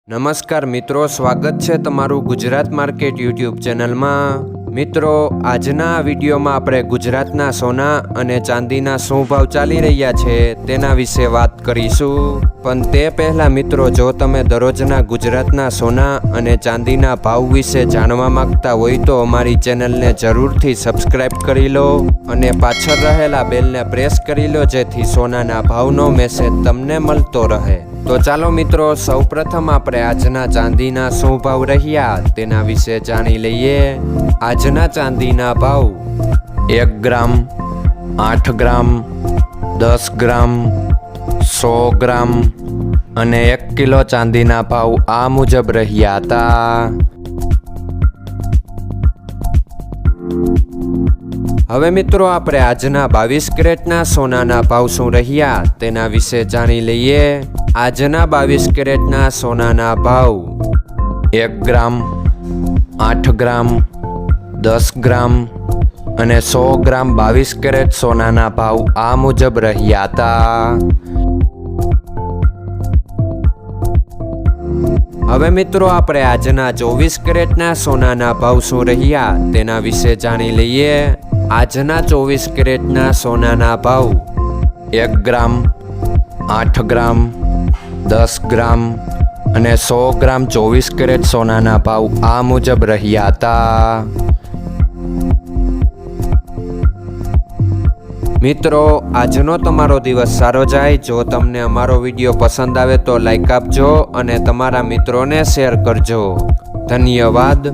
નમસ્કાર મિત્રો, સ્વાગત છે તમારું ગુજરાત માર્કેટ યુટ્યુબ ચેનલમાં। મિત્રો, આજના આ વિડીયોમાં આપણે ગુજરાતના સોના અને ચાંદીના શું ભાવ ચાલી રહ્યા છે તેના વિશે વાત કરીશું। પણ તે પહેલાં મિત્રો, જો તમે દરરોજના ગુજરાતના સોના અને ચાંદીના ભાવ વિશે જાણવા માંગતા હોય તો અમારી ચેનલને જરૂરથી સબસ્ક્રાઈબ કરી લો અને પાછળ રહેલા બેલને પ્રેસ કરી લો, જેથી સોનાના ભાવનો મેસેજ તમને મળતો રહે। તો ચાલો મિત્રો, સૌપ્રથમ આપણે આજના ચાંદીના શું ભાવ રહ્યા તેના વિશે જાણી લઈએ। આજના ચાંદીના ભાવ 1 ગ્રામ, 8 ગ્રામ, 10 ગ્રામ, 100 ગ્રામ અને 1 કિલો ચાંદીના ભાવ આ મુજબ રહ્યા હતા। હવે મિત્રો, આપણે આજના 22 કેરેટના સોનાના ભાવ શું રહ્યા તેના વિશે જાણી લઈએ। આજના 22 કેરેટના સોનાના ભાવ 1 ગ્રામ, 8 ગ્રામ, 10 ગ્રામ અને 100 ગ્રામ 22 કેરેટ સોનાના ભાવ આ મુજબ રહ્યા હતા। હવે મિત્રો, આપણે આજના 24 કેરેટના સોનાના ભાવ શું રહ્યા તેના વિશે જાણી લઈએ। આજના 24 કેરેટના સોનાના ભાવ 1 ગ્રામ, 8 ગ્રામ, 10 ગ્રામ અને 100 ગ્રામ 24 કેરેટ સોનાના ભાવ આ મુજબ રહ્યા હતા। મિત્રો, આજનો તમારો દિવસ સારો જાય। જો તમને અમારો વિડીયો પસંદ આવે તો લાઈક આપજો અને તમારા મિત્રોને શેર કરજો। ધન્યવાદ।